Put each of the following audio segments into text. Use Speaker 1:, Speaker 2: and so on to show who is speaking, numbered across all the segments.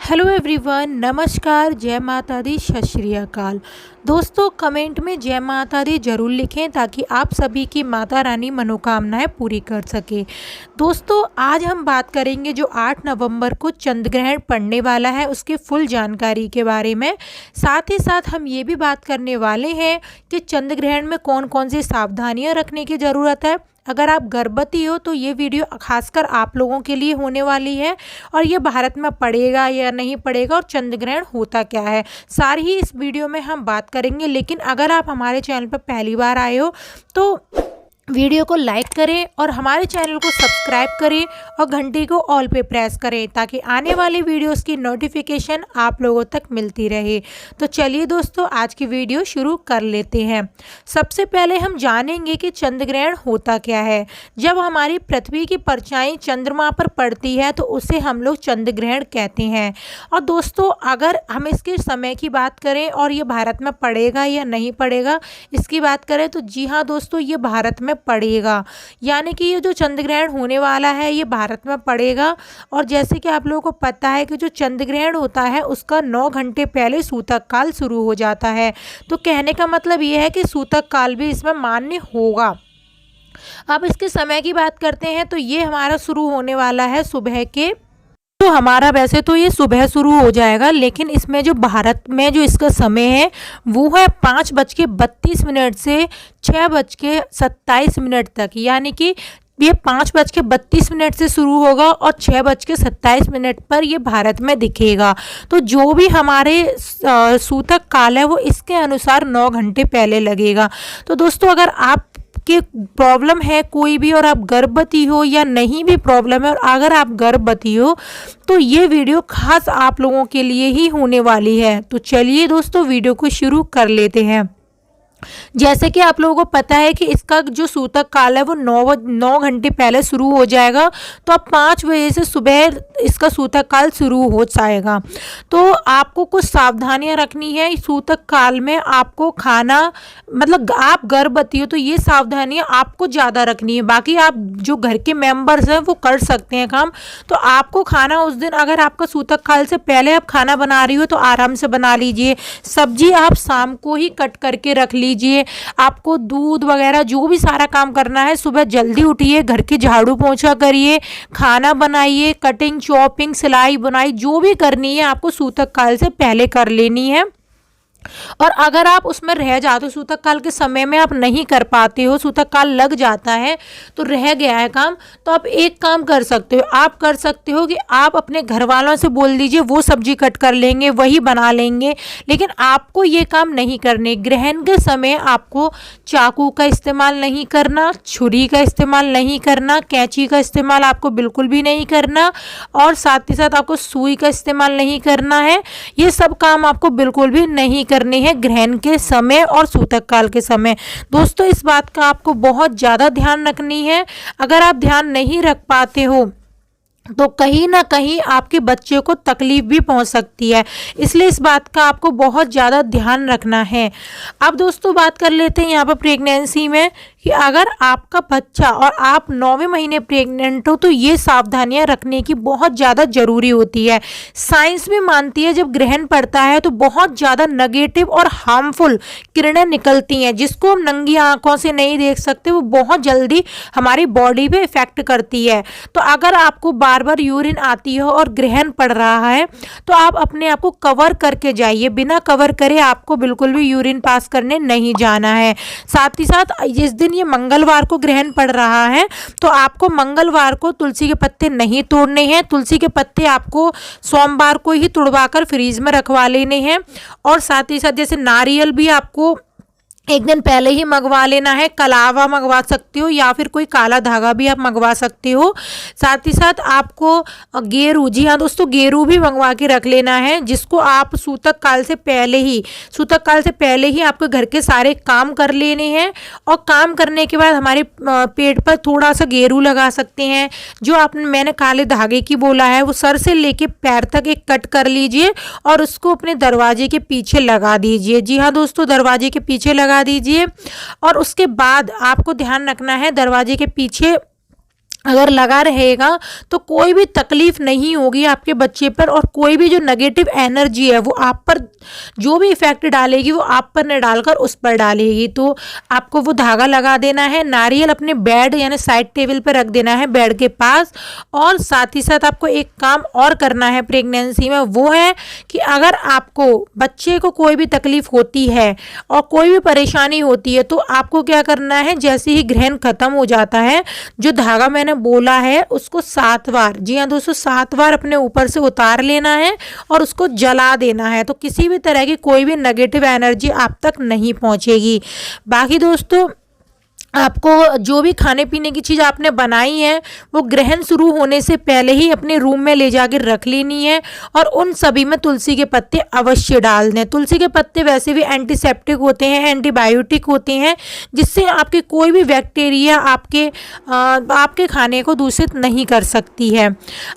Speaker 1: Hello everyone, नमस्कार, जय माता दी, सत श्री अकाल। दोस्तों, कमेंट में जय माता दी ज़रूर लिखें ताकि आप सभी की माता रानी मनोकामनाएं पूरी कर सके। दोस्तों, आज हम बात करेंगे जो 8 नवंबर को चंद्र ग्रहण पड़ने वाला है उसके फुल जानकारी के बारे में। साथ ही साथ हम ये भी बात करने वाले हैं कि चंद्र ग्रहण में कौन कौन सी सावधानियाँ रखने की ज़रूरत है। अगर आप गर्भवती हो तो ये वीडियो खासकर आप लोगों के लिए होने वाली है और ये भारत में पड़ेगा या नहीं पड़ेगा और चंद्र ग्रहण होता क्या है, सारी ही इस वीडियो में हम बात करेंगे। लेकिन अगर आप हमारे चैनल पर पहली बार आए हो तो वीडियो को लाइक करें और हमारे चैनल को सब्सक्राइब करें और घंटी को ऑल पे प्रेस करें ताकि आने वाली वीडियोस की नोटिफिकेशन आप लोगों तक मिलती रहे। तो चलिए दोस्तों, आज की वीडियो शुरू कर लेते हैं। सबसे पहले हम जानेंगे कि चंद्र ग्रहण होता क्या है। जब हमारी पृथ्वी की परछाई चंद्रमा पर पड़ती है तो उसे हम लोग चंद्र ग्रहण कहते हैं। और दोस्तों, अगर हम इसके समय की बात करें और ये भारत में पड़ेगा या नहीं पड़ेगा इसकी बात करें तो जी हाँ दोस्तों, ये भारत में पड़ेगा। यानी कि ये जो चंद्र ग्रहण होने वाला है ये भारत में पड़ेगा। और जैसे कि आप लोगों को पता है कि जो चंद्र ग्रहण होता है उसका 9 घंटे पहले सूतक काल शुरू हो जाता है। तो कहने का मतलब ये है कि सूतक काल भी इसमें मान्य होगा। अब इसके समय की बात करते हैं तो ये हमारा शुरू होने वाला है सुबह के, तो हमारा वैसे तो ये सुबह शुरू हो जाएगा लेकिन इसमें जो भारत में जो इसका समय है वो है 5:32 से 6:27 तक। यानी कि ये 5:32 से शुरू होगा और 6:27 पर ये भारत में दिखेगा। तो जो भी हमारे सूतक काल है वो इसके अनुसार 9 घंटे पहले लगेगा। तो दोस्तों, अगर आप कि प्रॉब्लम है कोई भी और आप गर्भवती हो या नहीं भी प्रॉब्लम है और अगर आप गर्भवती हो तो ये वीडियो खास आप लोगों के लिए ही होने वाली है। तो चलिए दोस्तों, वीडियो को शुरू कर लेते हैं। जैसे कि आप लोगों को पता है कि इसका जो सूतक काल है वो 9 घंटे पहले शुरू हो जाएगा। तो अब 5 बजे से सुबह इसका सूतक काल शुरू हो जाएगा। तो आपको कुछ सावधानियां रखनी है। सूतक काल में आपको खाना, मतलब आप गर्भवती हो तो ये सावधानियां आपको ज़्यादा रखनी है। बाकी आप जो घर के मेंबर्स हैं वो कर सकते हैं काम। तो आपको खाना उस दिन, अगर आपका सूतक काल से पहले आप खाना बना रही हो तो आराम से बना लीजिए। सब्जी आप शाम को ही कट करके रख लीजिए। आपको दूध वगैरह जो भी सारा काम करना है सुबह जल्दी उठिए, घर के झाड़ू पोंछा करिए, खाना बनाइए, कटिंग चॉपिंग सिलाई बुनाई जो भी करनी है आपको सूतक काल से पहले कर लेनी है। और अगर आप उसमें रह जाते हो, सूतक काल के समय में आप नहीं कर पाते हो, सूतक काल लग जाता है तो रह गया है काम, तो आप एक काम कर सकते हो। आप कर सकते हो कि आप अपने घर वालों से बोल दीजिए, वो सब्जी कट कर लेंगे, वही बना लेंगे। लेकिन आपको ये काम नहीं करने। ग्रहण के समय आपको चाकू का इस्तेमाल नहीं करना, छुरी का इस्तेमाल नहीं करना, कैंची का इस्तेमाल आपको बिल्कुल भी नहीं करना और साथ ही साथ आपको सुई का इस्तेमाल नहीं करना है। ये सब काम आपको बिल्कुल भी नहीं करनी है ग्रहण के समय और सूतक काल के समय। दोस्तों, इस बात का आपको बहुत ज़्यादा ध्यान रखनी है। अगर आप ध्यान नहीं रख पाते हो तो कहीं ना कहीं आपके बच्चे को तकलीफ भी पहुंच सकती है, इसलिए इस बात का आपको बहुत ज़्यादा ध्यान रखना है। अब दोस्तों, बात कर लेते हैं यहाँ पर प्रेगनेंसी में कि अगर आपका बच्चा और आप 9वें महीने प्रेग्नेंट हो तो ये सावधानियां रखने की बहुत ज़्यादा ज़रूरी होती है। साइंस भी मानती है जब ग्रहण पड़ता है तो बहुत ज़्यादा नेगेटिव और हार्मफुल किरणें निकलती हैं जिसको हम नंगी आंखों से नहीं देख सकते, वो बहुत जल्दी हमारी बॉडी पे इफेक्ट करती है। तो अगर आपको बार बार यूरिन आती हो और ग्रहण पड़ रहा है तो आप अपने आप को कवर करके जाइए। बिना कवर करे आपको बिल्कुल भी यूरिन पास करने नहीं जाना है। साथ ही साथ जिस दिन ये मंगलवार को ग्रहण पड़ रहा है तो आपको मंगलवार को तुलसी के पत्ते नहीं तोड़ने हैं। तुलसी के पत्ते आपको सोमवार को ही तुड़वाकर फ्रीज में रखवा लेने हैं। और साथ ही साथ जैसे नारियल भी आपको एक दिन पहले ही मंगवा लेना है। कलावा मंगवा सकते हो या फिर कोई काला धागा भी आप मंगवा सकते हो। साथ ही साथ आपको गेरू, जी हाँ दोस्तों, गेरू भी मंगवा के रख लेना है जिसको आप सूतक काल से पहले ही आपके घर के सारे काम कर लेने हैं। और काम करने के बाद हमारे पेट पर थोड़ा सा गेरू लगा सकते हैं। जो मैंने काले धागे की बोला है वो सर से लेके पैर तक एक कट कर लीजिए और उसको अपने दरवाजे के पीछे लगा दीजिए। जी हाँ दोस्तों, दरवाजे के पीछे लगा दीजिए। और उसके बाद आपको ध्यान रखना है दरवाजे के पीछे अगर लगा रहेगा तो कोई भी तकलीफ नहीं होगी आपके बच्चे पर, और कोई भी जो नेगेटिव एनर्जी है वो आप पर जो भी इफेक्ट डालेगी वो आप पर न डालकर उस पर डालेगी। तो आपको वो धागा लगा देना है, नारियल अपने बेड यानी साइड टेबल पर रख देना है बेड के पास। और साथ ही साथ आपको एक काम और करना है प्रेगनेंसी में, वो है कि अगर आपको बच्चे को कोई भी तकलीफ होती है और कोई भी परेशानी होती है तो आपको क्या करना है, जैसे ही ग्रहण खत्म हो जाता है, जो धागा मैंने बोला है उसको 7 बार, जी हाँ दोस्तों 7 बार अपने ऊपर से उतार लेना है और उसको जला देना है। तो किसी भी तरह की कोई भी नेगेटिव एनर्जी आप तक नहीं पहुंचेगी। बाकी दोस्तों आपको जो भी खाने पीने की चीज़ आपने बनाई है वो ग्रहण शुरू होने से पहले ही अपने रूम में ले जाकर रख लेनी है, और उन सभी में तुलसी के पत्ते अवश्य डाल दें। तुलसी के पत्ते वैसे भी एंटीसेप्टिक होते हैं, एंटीबायोटिक होते हैं, जिससे आपके कोई भी बैक्टीरिया आपके खाने को दूषित नहीं कर सकती है।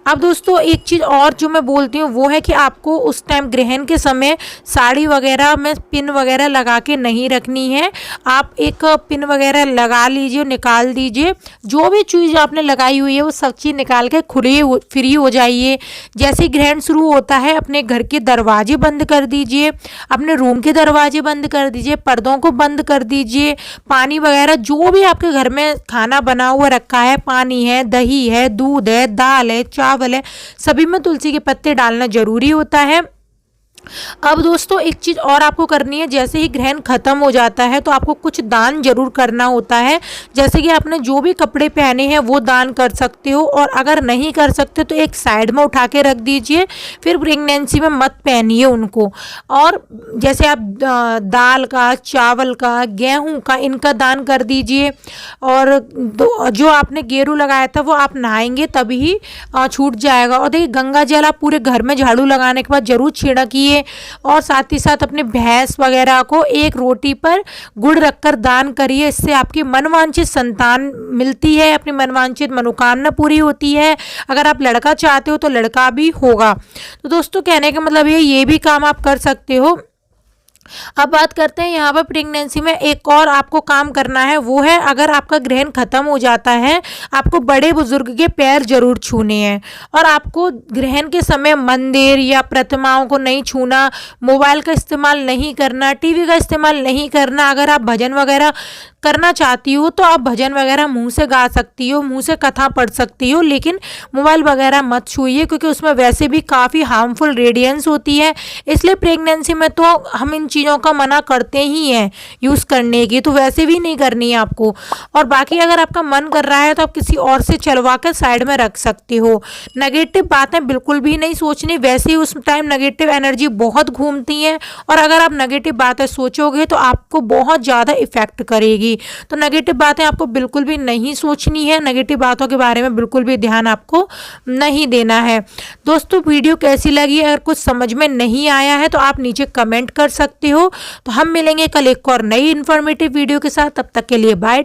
Speaker 1: अब दोस्तों एक चीज़ और जो मैं बोलती हूँ वो है कि आपको उस टाइम ग्रहण के समय साड़ी वगैरह में पिन वगैरह लगा के नहीं रखनी है। आप एक पिन वगैरह लगा लीजिए, निकाल दीजिए, जो भी चीज़ आपने लगाई हुई है वो सब चीज़ निकाल के फ्री हो जाइए। जैसे ग्रहण शुरू होता है अपने घर के दरवाजे बंद कर दीजिए, अपने रूम के दरवाजे बंद कर दीजिए, पर्दों को बंद कर दीजिए। पानी वगैरह जो भी आपके घर में खाना बना हुआ रखा है, पानी है, दही है, दूध है, दाल है, चावल है, सभी में तुलसी के पत्ते डालना जरूरी होता है। अब दोस्तों एक चीज़ और आपको करनी है, जैसे ही ग्रहण खत्म हो जाता है तो आपको कुछ दान जरूर करना होता है। जैसे कि आपने जो भी कपड़े पहने हैं वो दान कर सकते हो, और अगर नहीं कर सकते तो एक साइड में उठा के रख दीजिए, फिर प्रेगनेंसी में मत पहनिए उनको। और जैसे आप दाल का, चावल का, गेहूं का, इनका दान कर दीजिए। और जो आपने गेरू लगाया था वो आप नहाएंगे तभी छूट जाएगा। और देखिए गंगा जल आप पूरे घर में झाड़ू लगाने के बाद जरूर छिड़किए, और साथ ही साथ अपने भैंस वगैरह को एक रोटी पर गुड़ रखकर दान करिए। इससे आपकी मनवांछित संतान मिलती है, अपनी मनवांछित मनोकामना पूरी होती है। अगर आप लड़का चाहते हो तो लड़का भी होगा। तो दोस्तों कहने का मतलब ये भी काम आप कर सकते हो। अब बात करते हैं यहाँ पर प्रेगनेंसी में एक और आपको काम करना है, वो है अगर आपका ग्रहण खत्म हो जाता है आपको बड़े बुजुर्ग के पैर जरूर छूने हैं। और आपको ग्रहण के समय मंदिर या प्रतिमाओं को नहीं छूना, मोबाइल का इस्तेमाल नहीं करना, टीवी का इस्तेमाल नहीं करना। अगर आप भजन वगैरह करना चाहती हो तो आप भजन वगैरह मुंह से गा सकती हो, मुंह से कथा पढ़ सकती हो, लेकिन मोबाइल वगैरह मत छूइए क्योंकि उसमें वैसे भी काफ़ी हार्मफुल रेडिएंस होती है। इसलिए प्रेगनेंसी में तो हम इन चीज़ों का मना करते ही हैं यूज़ करने की, तो वैसे भी नहीं करनी है आपको। और बाकी अगर आपका मन कर रहा है तो आप किसी और से चलवा कर साइड में रख सकते हो। नेगेटिव बातें बिल्कुल भी नहीं सोचनी, वैसे ही उस टाइम नेगेटिव एनर्जी बहुत घूमती है, और अगर आप नेगेटिव बातें सोचोगे तो आपको बहुत ज़्यादा इफेक्ट करेगी। तो नेगेटिव बातें आपको बिल्कुल भी नहीं सोचनी है, नेगेटिव बातों के बारे में बिल्कुल भी ध्यान आपको नहीं देना है। दोस्तों वीडियो कैसी लगी, अगर कुछ समझ में नहीं आया है तो आप नीचे कमेंट कर सकते हो। तो हम मिलेंगे कल एक और नई इन्फॉर्मेटिव वीडियो के साथ, तब तक के लिए बाय।